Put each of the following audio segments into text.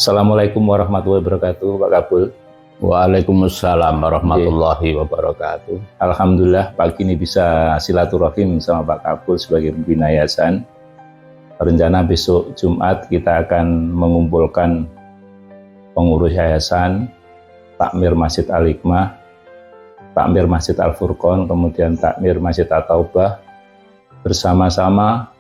Assalamualaikum warahmatullahi wabarakatuh, Pak Kabul. Waalaikumsalam warahmatullahi wabarakatuh. Alhamdulillah pagi ini bisa silaturahim sama Pak Kabul sebagai pembina yayasan. Rencana besok Jumat kita akan mengumpulkan pengurus yayasan, takmir Masjid Al-Hikmah, takmir Masjid Al-Furqon, kemudian takmir Masjid At-Taubah, bersama-sama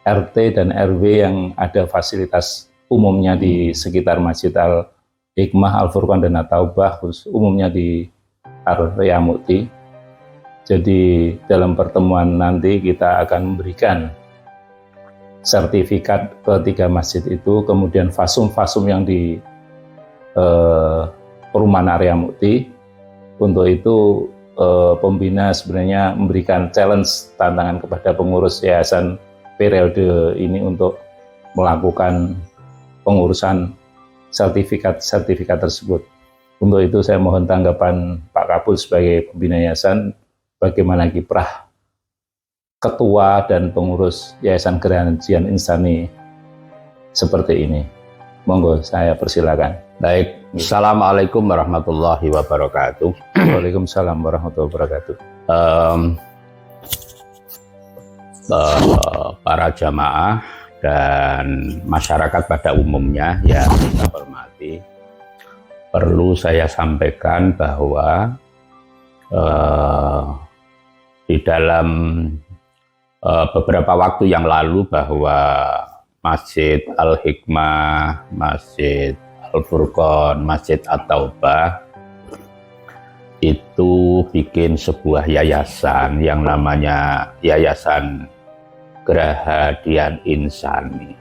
RT dan RW yang ada fasilitas umumnya di sekitar Masjid Al-Hikmah, Al-Furqon dan At-Taubah, umumnya di area Mukti. Jadi dalam pertemuan nanti kita akan memberikan sertifikat ke 3 masjid itu, kemudian fasum-fasum yang di perumahan area Mukti. Untuk itu pembina sebenarnya memberikan challenge, tantangan kepada pengurus yayasan periode ini untuk melakukan pengurusan sertifikat tersebut. Untuk itu saya mohon tanggapan Pak Kabul sebagai pembina yayasan, bagaimana kiprah ketua dan pengurus Yayasan Geraha Jian Insani seperti ini. Monggo saya persilakan. Baik, Assalamualaikum warahmatullahi wabarakatuh. Waalaikumsalam warahmatullahi wabarakatuh. Para jamaah dan masyarakat pada umumnya yang kita hormati, perlu saya sampaikan bahwa di dalam beberapa waktu yang lalu bahwa Masjid Al-Hikmah, Masjid Al-Furqon, Masjid At-Taubah itu bikin sebuah yayasan yang namanya Yayasan Geraha Jian Insani,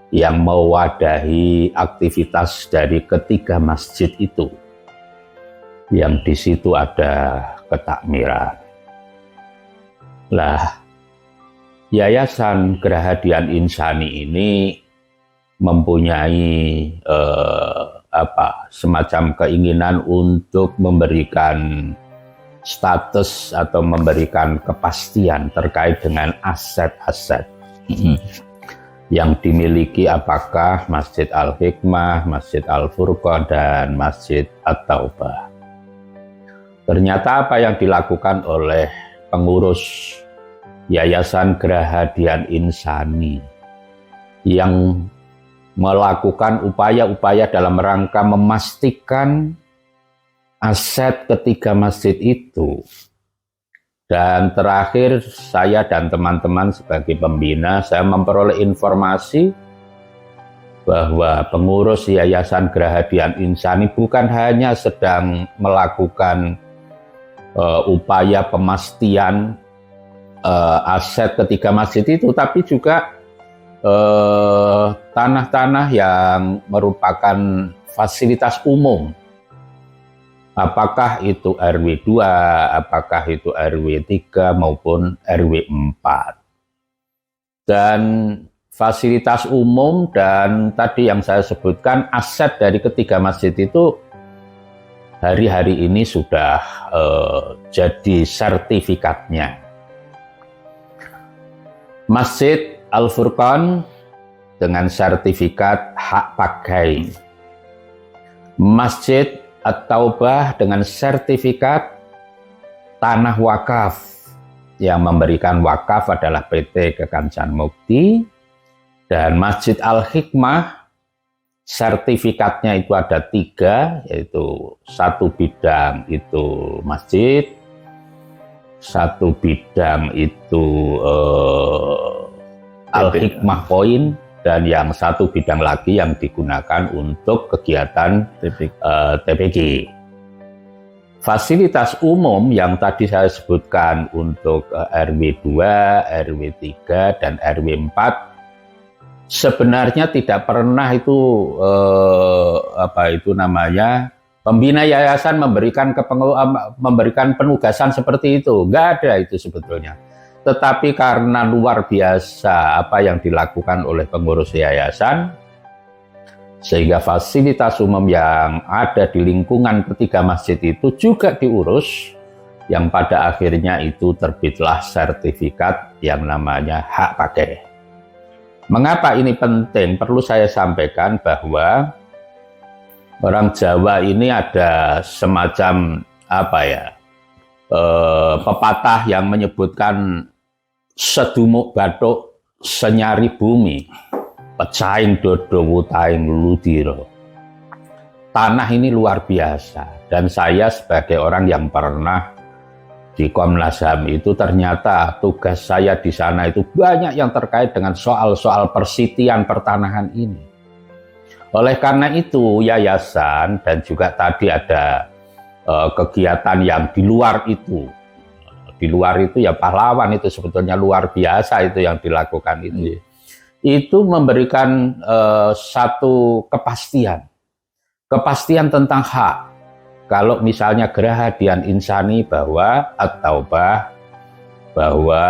yang mewadahi aktivitas dari ketiga masjid itu, yang di situ ada ketakmiran. Lah, Yayasan Geraha Jian Insani ini mempunyai semacam keinginan untuk memberikan status atau memberikan kepastian terkait dengan aset-aset yang dimiliki, apakah Masjid Al-Hikmah, Masjid Al-Furqon, dan Masjid At-Taubah. Ternyata apa yang dilakukan oleh pengurus Yayasan Geraha Jian Insani yang melakukan upaya-upaya dalam rangka memastikan aset ketiga masjid itu. Dan terakhir saya dan teman-teman sebagai pembina, saya memperoleh informasi bahwa pengurus Yayasan Geraha Jian Insani bukan hanya sedang melakukan upaya pemastian aset ketiga masjid itu, tapi juga tanah-tanah yang merupakan fasilitas umum, apakah itu RW 2, apakah itu RW 3 maupun RW 4. Dan fasilitas umum dan tadi yang saya sebutkan aset dari ketiga masjid itu hari-hari ini sudah jadi sertifikatnya. Masjid Al-Furqon dengan sertifikat hak pakai, Masjid At-Taubah dengan sertifikat tanah wakaf, yang memberikan wakaf adalah PT Kekancan Mukti, dan Masjid Al-Hikmah sertifikatnya itu ada 3, yaitu 1 bidang itu masjid, 1 bidang itu Al-Hikmah Point, dan yang 1 bidang lagi yang digunakan untuk kegiatan TPG. Fasilitas umum yang tadi saya sebutkan untuk RW 2, RW 3, dan RW 4 sebenarnya tidak pernah itu pembina yayasan memberikan penugasan seperti itu. Nggak ada itu sebetulnya. Tetapi karena luar biasa apa yang dilakukan oleh pengurus yayasan, sehingga fasilitas umum yang ada di lingkungan ketiga masjid itu juga diurus, yang pada akhirnya itu terbitlah sertifikat yang namanya hak pakai. Mengapa ini penting? Perlu saya sampaikan bahwa orang Jawa ini ada semacam pepatah yang menyebutkan sedumuk bathuk senyari bumi, pecahin dodo wutaing ludiro. Tanah ini luar biasa, dan saya sebagai orang yang pernah di Komnas HAM itu ternyata tugas saya di sana itu banyak yang terkait dengan soal-soal persitian pertanahan ini. Oleh karena itu yayasan dan juga tadi ada kegiatan yang di luar itu ya pahlawan itu sebetulnya luar biasa itu yang dilakukan itu memberikan satu kepastian tentang hak. Kalau misalnya Geraha Dian Insani bahwa At-Taubah, bahwa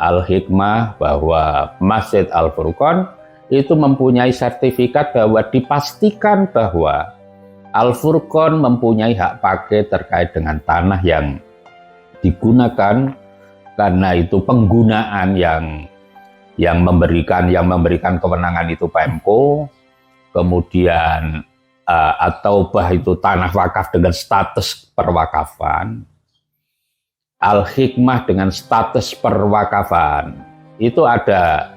Al-Hikmah, bahwa Masjid Al-Furqon itu mempunyai sertifikat bahwa dipastikan bahwa Al-Furqon mempunyai hak pakai terkait dengan tanah yang digunakan, karena itu penggunaan yang memberikan kewenangan itu Pemko, kemudian At-Taubah itu tanah wakaf dengan status perwakafan, Al-Hikmah dengan status perwakafan, itu ada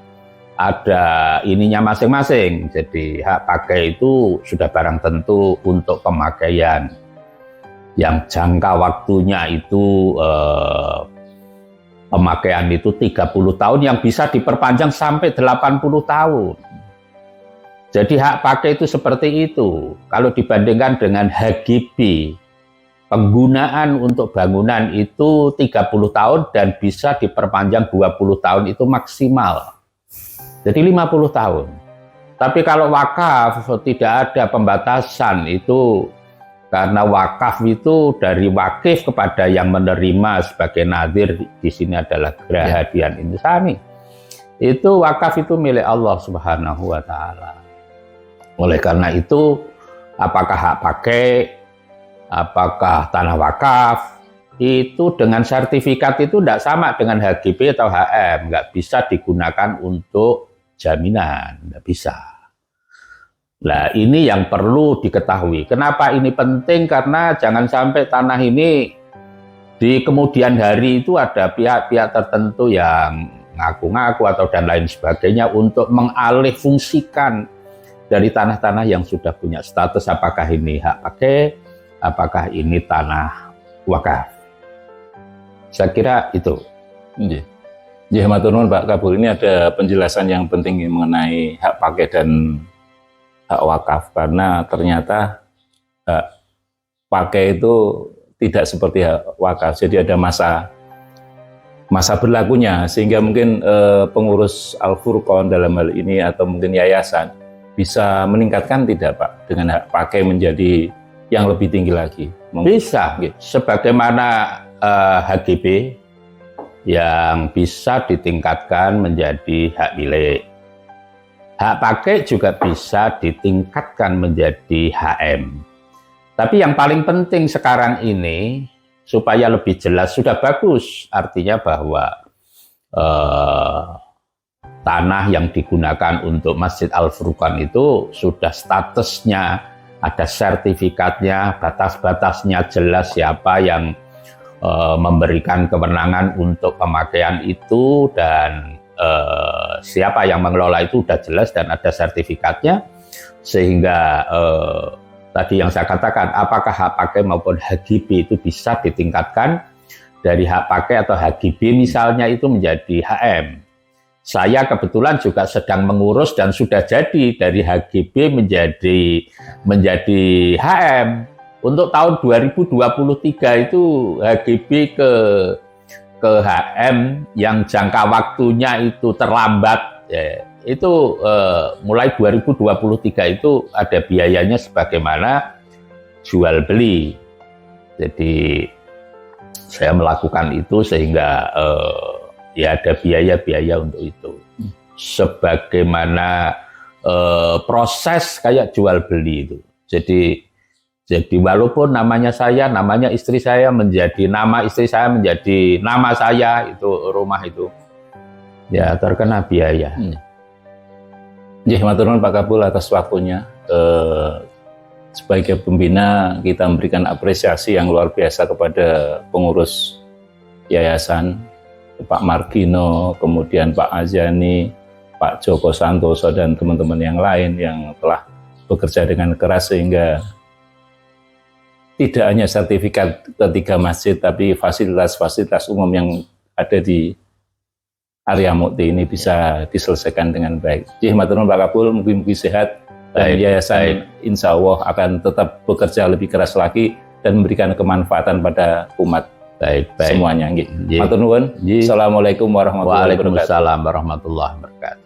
ininya masing-masing. Jadi hak pakai itu sudah barang tentu untuk pemakaian yang jangka waktunya itu pemakaian itu 30 tahun yang bisa diperpanjang sampai 80 tahun. Jadi hak pakai itu seperti itu. Kalau dibandingkan dengan HGB, penggunaan untuk bangunan itu 30 tahun dan bisa diperpanjang 20 tahun itu maksimal. Jadi 50 tahun. Tapi kalau wakaf tidak ada pembatasan itu, karena wakaf itu dari wakif kepada yang menerima sebagai nadhir, di sini adalah Geraha Dian Insani. Itu wakaf itu milik Allah Subhanahu wa taala. Oleh karena itu, apakah hak pakai, apakah tanah wakaf, itu dengan sertifikat itu tidak sama dengan HGB atau HM, nggak bisa digunakan untuk jaminan, nggak bisa. Nah, ini yang perlu diketahui. Kenapa ini penting? Karena jangan sampai tanah ini di kemudian hari itu ada pihak-pihak tertentu yang ngaku-ngaku atau dan lain sebagainya untuk mengalih fungsikan dari tanah-tanah yang sudah punya status, apakah ini hak pakai, apakah ini tanah wakaf. Saya kira itu. Ya, matur nuwun Pak Kabul. Ini ada penjelasan yang penting mengenai hak pakai dan hak wakaf, karena ternyata hak pakai itu tidak seperti hak wakaf. Jadi ada masa berlakunya, sehingga mungkin pengurus Al-Furqon dalam hal ini atau mungkin yayasan bisa meningkatkan tidak Pak dengan hak pakai menjadi yang lebih tinggi lagi? Bisa, sebagaimana HGB yang bisa ditingkatkan menjadi hak milik. Hak pakai juga bisa ditingkatkan menjadi HM. Tapi yang paling penting sekarang ini, supaya lebih jelas, sudah bagus, artinya bahwa tanah yang digunakan untuk Masjid Al-Furqon itu sudah statusnya, ada sertifikatnya, batas-batasnya jelas siapa yang memberikan kewenangan untuk pemakaian itu, dan siapa yang mengelola itu sudah jelas dan ada sertifikatnya. Sehingga tadi yang saya katakan, apakah hak pakai maupun HGB itu bisa ditingkatkan dari hak pakai atau HGB misalnya itu menjadi HM. Saya kebetulan juga sedang mengurus dan sudah jadi dari HGB menjadi HM. Untuk tahun 2023 itu HGB ke HM yang jangka waktunya itu terlambat, ya, itu mulai 2023 itu ada biayanya sebagaimana jual beli. Jadi saya melakukan itu sehingga ya ada biaya-biaya untuk itu. Sebagaimana proses kayak jual beli itu. Jadi walaupun namanya saya, namanya istri saya menjadi nama istri saya, menjadi nama saya, itu rumah itu ya terkena biaya. Nggih, matur nuwun Pak Kapul atas waktunya. Sebagai pembina kita memberikan apresiasi yang luar biasa kepada pengurus yayasan, Pak Margino, kemudian Pak Azani, Pak Joko Santoso dan teman-teman yang lain yang telah bekerja dengan keras sehingga tidak hanya sertifikat ketiga masjid tapi fasilitas-fasilitas umum yang ada di area Mukti ini bisa diselesaikan dengan baik. Jadi matur nuwun Pak Kapul, mungkin sehat dan yayasan insya Allah akan tetap bekerja lebih keras lagi dan memberikan kemanfaatan pada umat semuanya. Matur nuwun. Assalamualaikum warahmatullahi wabarakatuh. Waalaikumsalam warahmatullahi wabarakatuh.